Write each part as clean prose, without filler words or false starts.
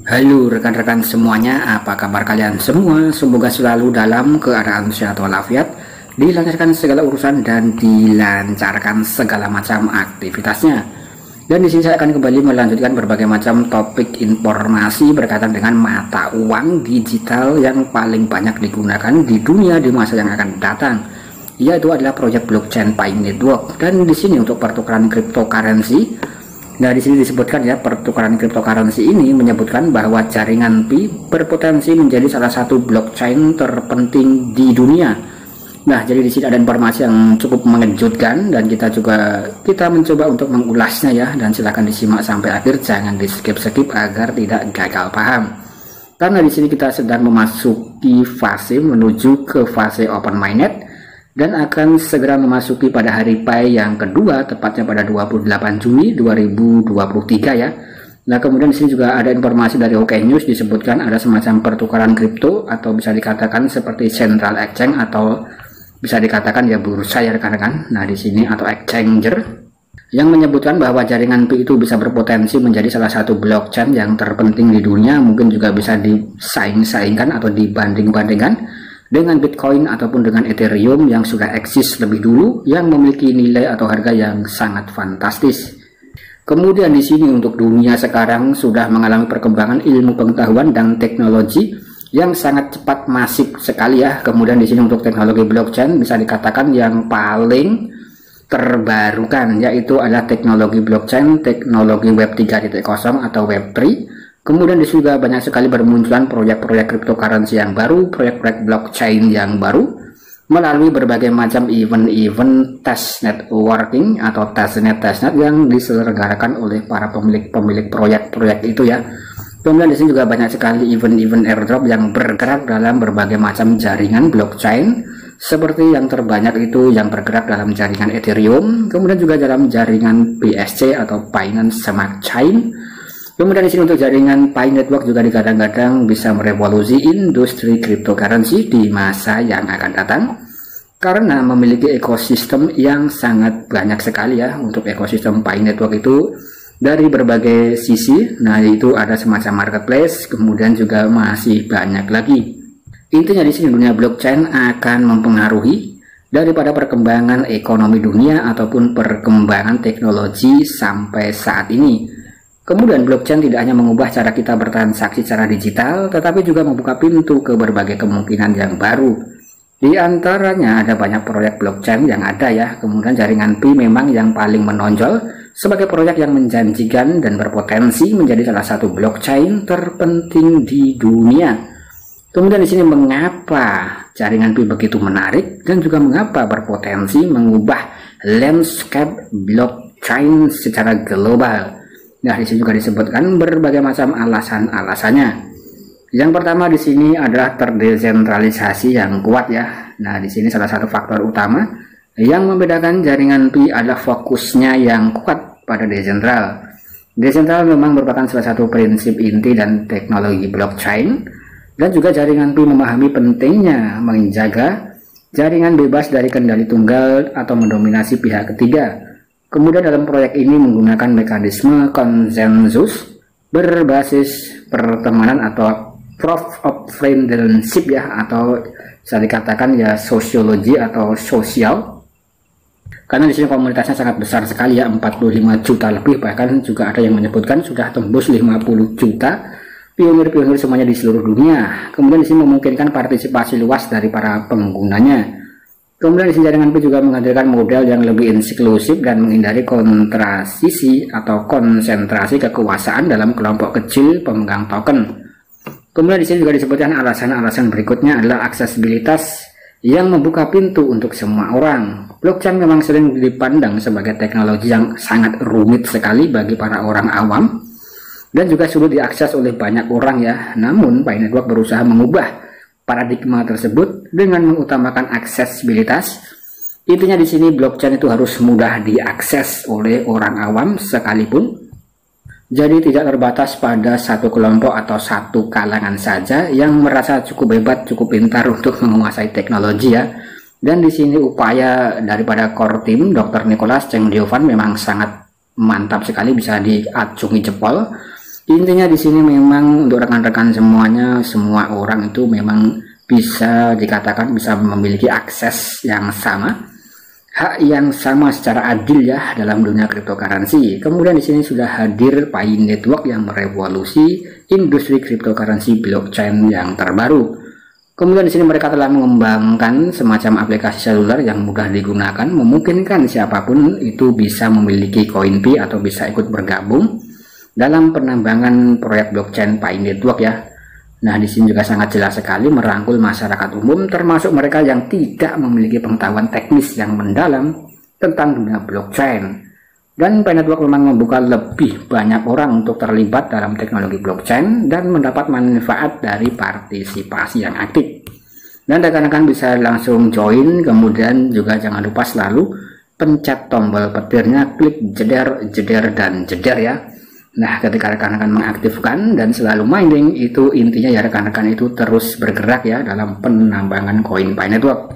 Halo rekan-rekan semuanya, apa kabar kalian semua? Semoga selalu dalam keadaan sehat walafiat, dilancarkan segala urusan dan dilancarkan segala macam aktivitasnya. Dan di sini saya akan kembali melanjutkan berbagai macam topik informasi berkaitan dengan mata uang digital yang paling banyak digunakan di dunia di masa yang akan datang, yaitu adalah proyek blockchain Pi Network. Dan di sini untuk pertukaran cryptocurrency. Nah, di sini disebutkan ya, pertukaran cryptocurrency ini menyebutkan bahwa jaringan Pi berpotensi menjadi salah satu blockchain terpenting di dunia. Nah, jadi di sini ada informasi yang cukup mengejutkan dan kita mencoba untuk mengulasnya ya, dan silakan disimak sampai akhir, jangan di skip-skip agar tidak gagal paham. Karena di sini kita sedang memasuki fase menuju ke fase open mainnet dan akan segera memasuki pada hari Pi yang kedua, tepatnya pada 28 Juni 2023 ya. Nah, kemudian di sini juga ada informasi dari OK News, disebutkan ada semacam pertukaran kripto atau bisa dikatakan seperti central exchange atau bisa dikatakan ya bursa ya rekan-rekan. Nah, di sini atau exchanger yang menyebutkan bahwa jaringan Pi itu bisa berpotensi menjadi salah satu blockchain yang terpenting di dunia, mungkin juga bisa disaing-saingkan atau dibanding-bandingkan dengan Bitcoin ataupun dengan Ethereum yang sudah eksis lebih dulu, yang memiliki nilai atau harga yang sangat fantastis. Kemudian di sini untuk dunia sekarang sudah mengalami perkembangan ilmu pengetahuan dan teknologi yang sangat cepat, masif sekali ya. Kemudian di sini untuk teknologi blockchain bisa dikatakan yang paling terbarukan, yaitu adalah teknologi blockchain, teknologi Web 3.0 atau Web 3. Kemudian di sini juga banyak sekali bermunculan proyek-proyek cryptocurrency yang baru, proyek-proyek blockchain yang baru, melalui berbagai macam event-event test networking atau testnet yang diselenggarakan oleh para pemilik proyek-proyek itu ya. Kemudian di sini juga banyak sekali event-event airdrop yang bergerak dalam berbagai macam jaringan blockchain, seperti yang terbanyak itu yang bergerak dalam jaringan Ethereum, kemudian juga dalam jaringan BSC atau Binance Smart Chain. Kemudian di sini untuk jaringan Pi Network juga digadang-gadang bisa merevolusi industri cryptocurrency di masa yang akan datang, karena memiliki ekosistem yang sangat banyak sekali ya. Untuk ekosistem Pi Network itu dari berbagai sisi, nah itu ada semacam marketplace, kemudian juga masih banyak lagi. Intinya di sini dunia blockchain akan mempengaruhi daripada perkembangan ekonomi dunia ataupun perkembangan teknologi sampai saat ini. Kemudian blockchain tidak hanya mengubah cara kita bertransaksi secara digital, tetapi juga membuka pintu ke berbagai kemungkinan yang baru. Di antaranya ada banyak proyek blockchain yang ada ya. Kemudian jaringan Pi memang yang paling menonjol sebagai proyek yang menjanjikan dan berpotensi menjadi salah satu blockchain terpenting di dunia. Kemudian di sini mengapa jaringan Pi begitu menarik dan juga mengapa berpotensi mengubah landscape blockchain secara global. Nah, di sini juga disebutkan berbagai macam alasan-alasannya. Yang pertama di sini adalah terdesentralisasi yang kuat ya. Nah, di sini salah satu faktor utama yang membedakan jaringan Pi adalah fokusnya yang kuat pada desentral. Desentral memang merupakan salah satu prinsip inti dan teknologi blockchain, dan juga jaringan Pi memahami pentingnya menjaga jaringan bebas dari kendali tunggal atau mendominasi pihak ketiga. Kemudian dalam proyek ini menggunakan mekanisme konsensus berbasis pertemanan atau proof of friendship ya, atau bisa dikatakan ya sosiologi atau sosial. Karena di sini komunitasnya sangat besar sekali ya, 45 juta lebih, bahkan juga ada yang menyebutkan sudah tembus 50 juta pionir-pionir semuanya di seluruh dunia. Kemudian di sini memungkinkan partisipasi luas dari para penggunanya. Kemudian di sini jaringan Pi juga menghadirkan model yang lebih inklusif dan menghindari kontrasisi atau konsentrasi kekuasaan dalam kelompok kecil pemegang token. Kemudian di sini juga disebutkan alasan-alasan berikutnya adalah aksesibilitas yang membuka pintu untuk semua orang. Blockchain memang sering dipandang sebagai teknologi yang sangat rumit sekali bagi para orang awam dan juga sulit diakses oleh banyak orang ya. Namun Pi Network berusaha mengubah paradigma tersebut dengan mengutamakan aksesibilitas. Intinya di sini blockchain itu harus mudah diakses oleh orang awam sekalipun. Jadi tidak terbatas pada satu kelompok atau satu kalangan saja yang merasa cukup hebat, cukup pintar untuk menguasai teknologi ya. Dan di sini upaya daripada core team Dr. Nicholas Cheng Diovan memang sangat mantap sekali, bisa diacungi jempol. Intinya di sini memang untuk rekan-rekan semuanya, semua orang itu memang bisa dikatakan bisa memiliki akses yang sama, hak yang sama secara adil ya dalam dunia cryptocurrency. Kemudian di sini sudah hadir Pi Network yang merevolusi industri cryptocurrency blockchain yang terbaru. Kemudian di sini mereka telah mengembangkan semacam aplikasi seluler yang mudah digunakan, memungkinkan siapapun itu bisa memiliki koin Pi atau bisa ikut bergabung dalam penambangan proyek blockchain Pi Network ya. Nah, di sini juga sangat jelas sekali merangkul masyarakat umum, termasuk mereka yang tidak memiliki pengetahuan teknis yang mendalam tentang dunia blockchain. Dan Pi Network memang membuka lebih banyak orang untuk terlibat dalam teknologi blockchain dan mendapat manfaat dari partisipasi yang aktif. Dan rekan-rekan bisa langsung join, kemudian juga jangan lupa selalu pencet tombol petirnya, klik jeder, jeder, dan jeder ya. Nah, ketika rekan-rekan mengaktifkan dan selalu mining, itu intinya ya rekan-rekan itu terus bergerak ya dalam penambangan koin Pi Network.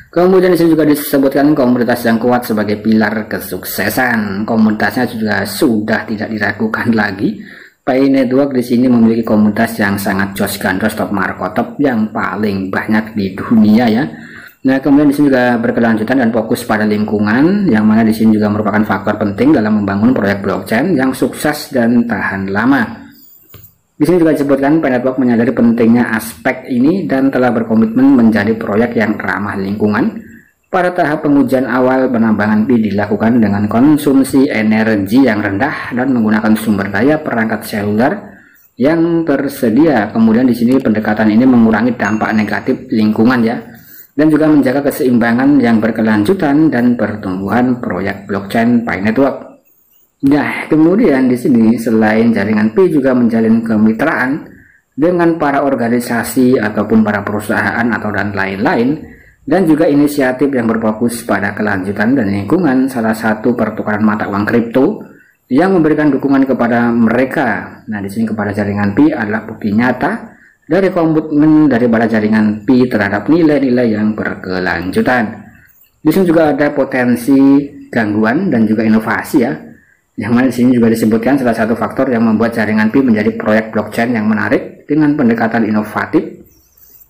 Kemudian disini juga disebutkan komunitas yang kuat sebagai pilar kesuksesan. Komunitasnya juga sudah tidak diragukan lagi. Pi Network di sini memiliki komunitas yang sangat jos gandos top markotop yang paling banyak di dunia ya. Nah, kemudian di sini juga berkelanjutan dan fokus pada lingkungan, yang mana di sini juga merupakan faktor penting dalam membangun proyek blockchain yang sukses dan tahan lama. Di sini juga disebutkan Pi Network menyadari pentingnya aspek ini dan telah berkomitmen menjadi proyek yang ramah lingkungan. Pada tahap pengujian awal, penambangan Pi dilakukan dengan konsumsi energi yang rendah dan menggunakan sumber daya perangkat seluler yang tersedia. Kemudian di sini pendekatan ini mengurangi dampak negatif lingkungan ya, dan juga menjaga keseimbangan yang berkelanjutan dan pertumbuhan proyek blockchain Pi Network. Nah, kemudian di sini selain jaringan Pi juga menjalin kemitraan dengan para organisasi ataupun para perusahaan atau dan lain-lain, dan juga inisiatif yang berfokus pada kelanjutan dan lingkungan. Salah satu pertukaran mata uang kripto yang memberikan dukungan kepada mereka. Nah, di sini kepada jaringan Pi adalah bukti nyata dari komitmen daripada jaringan Pi terhadap nilai-nilai yang berkelanjutan. Di sini juga ada potensi gangguan dan juga inovasi ya. Yang mana di sini juga disebutkan salah satu faktor yang membuat jaringan Pi menjadi proyek blockchain yang menarik dengan pendekatan inovatif.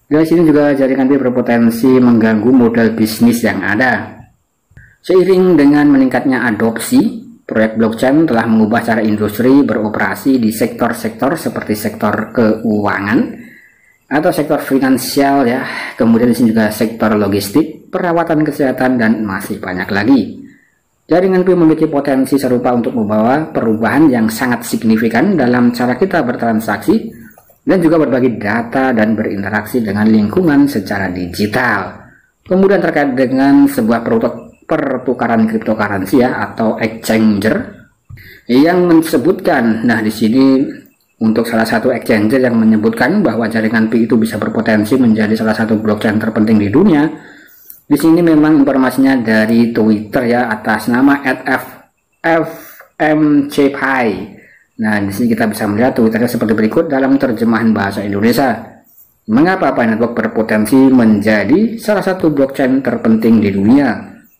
Di sini juga jaringan Pi berpotensi mengganggu model bisnis yang ada. Seiring dengan meningkatnya adopsi, proyek blockchain telah mengubah cara industri beroperasi di sektor-sektor seperti sektor keuangan atau sektor finansial ya. Kemudian di sini juga sektor logistik, perawatan kesehatan, dan masih banyak lagi. Jaringan Pi memiliki potensi serupa untuk membawa perubahan yang sangat signifikan dalam cara kita bertransaksi dan juga berbagi data dan berinteraksi dengan lingkungan secara digital. Kemudian terkait dengan sebuah pertukaran cryptocurrency ya atau exchanger yang menyebutkan, nah di sini untuk salah satu exchanger yang menyebutkan bahwa jaringan Pi itu bisa berpotensi menjadi salah satu blockchain terpenting di dunia. Di sini memang informasinya dari Twitter ya atas nama @fmcpi. Nah, di sini kita bisa melihat Twitternya seperti berikut dalam terjemahan bahasa Indonesia. Mengapa Pi Network berpotensi menjadi salah satu blockchain terpenting di dunia?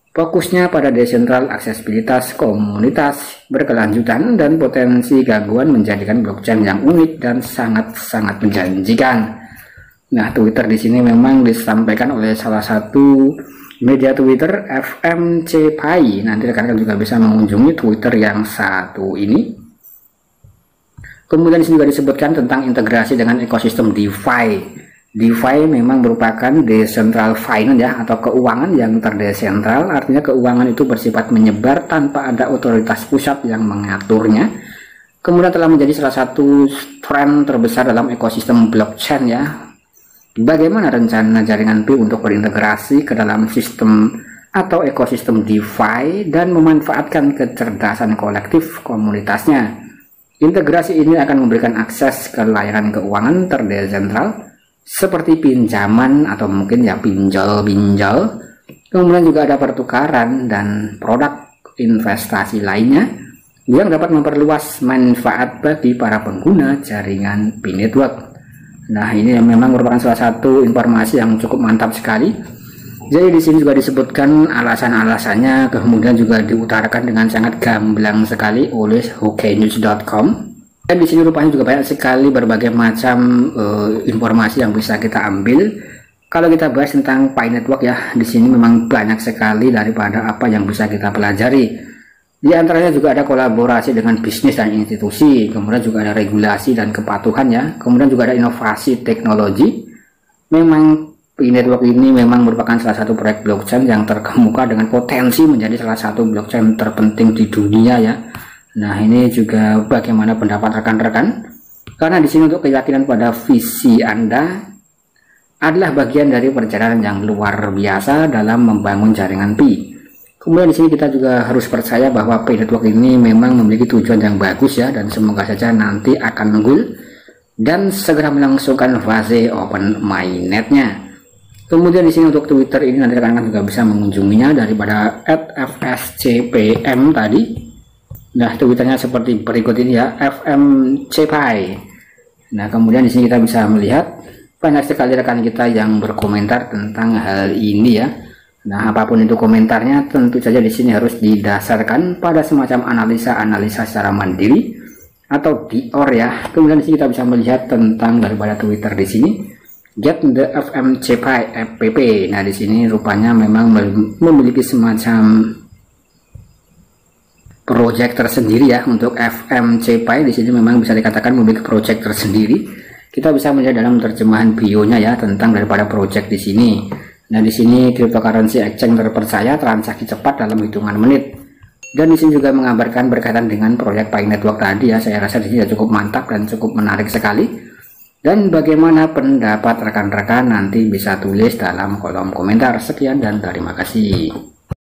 Fokusnya pada desentral, aksesibilitas, komunitas berkelanjutan, dan potensi gangguan menjadikan blockchain yang unik dan sangat-sangat menjanjikan. Nah, Twitter di sini memang disampaikan oleh salah satu media Twitter FMCPI. Nanti rekan-rekan juga bisa mengunjungi Twitter yang satu ini. Kemudian di sini juga disebutkan tentang integrasi dengan ekosistem DeFi. DeFi memang merupakan decentral finance ya atau keuangan yang terdesentral. Artinya keuangan itu bersifat menyebar tanpa ada otoritas pusat yang mengaturnya. Kemudian telah menjadi salah satu tren terbesar dalam ekosistem blockchain ya. Bagaimana rencana jaringan Pi untuk berintegrasi ke dalam sistem atau ekosistem DeFi dan memanfaatkan kecerdasan kolektif komunitasnya? Integrasi ini akan memberikan akses ke layanan keuangan terdesentral seperti pinjaman atau mungkin ya pinjol. Kemudian juga ada pertukaran dan produk investasi lainnya yang dapat memperluas manfaat bagi para pengguna jaringan Pi Network. Nah, ini memang merupakan salah satu informasi yang cukup mantap sekali. Jadi di sini juga disebutkan alasan-alasannya, kemudian juga diutarakan dengan sangat gamblang sekali oleh hokenews.com. Dan di sini rupanya juga banyak sekali berbagai macam informasi yang bisa kita ambil. Kalau kita bahas tentang Pi Network ya, di sini memang banyak sekali daripada apa yang bisa kita pelajari. Di antaranya juga ada kolaborasi dengan bisnis dan institusi, kemudian juga ada regulasi dan kepatuhan ya, kemudian juga ada inovasi teknologi. Memang Pi Network ini memang merupakan salah satu proyek blockchain yang terkemuka dengan potensi menjadi salah satu blockchain terpenting di dunia ya. Nah, ini juga bagaimana pendapat rekan-rekan? Karena di sini untuk keyakinan pada visi Anda adalah bagian dari perjalanan yang luar biasa dalam membangun jaringan Pi. Kemudian di sini kita juga harus percaya bahwa Pi Network ini memang memiliki tujuan yang bagus ya, dan semoga saja nanti akan unggul dan segera melangsungkan fase open mainnetnya. Kemudian di sini untuk Twitter ini nanti rekan-rekan juga bisa mengunjunginya daripada @fscpm tadi. Nah, Twitternya seperti berikut ini ya, FMCPI. Nah, kemudian di sini kita bisa melihat banyak sekali rekan kita yang berkomentar tentang hal ini ya. Nah, apapun itu komentarnya tentu saja di sini harus didasarkan pada semacam analisa secara mandiri atau dior ya. Kemudian di sini kita bisa melihat tentang daripada Twitter di sini, Get the FMCPI FPP. Nah, di sini rupanya memang memiliki semacam project tersendiri ya untuk FMCPI. Di sini memang bisa dikatakan memiliki project tersendiri. Kita bisa melihat dalam terjemahan bionya ya tentang daripada project di sini. Nah, di sini cryptocurrency exchange terpercaya, transaksi cepat dalam hitungan menit. Dan di sini juga mengabarkan berkaitan dengan proyek Pi Network tadi ya. Saya rasa di sini cukup mantap dan cukup menarik sekali. Dan bagaimana pendapat rekan-rekan nanti bisa tulis dalam kolom komentar. Sekian dan terima kasih.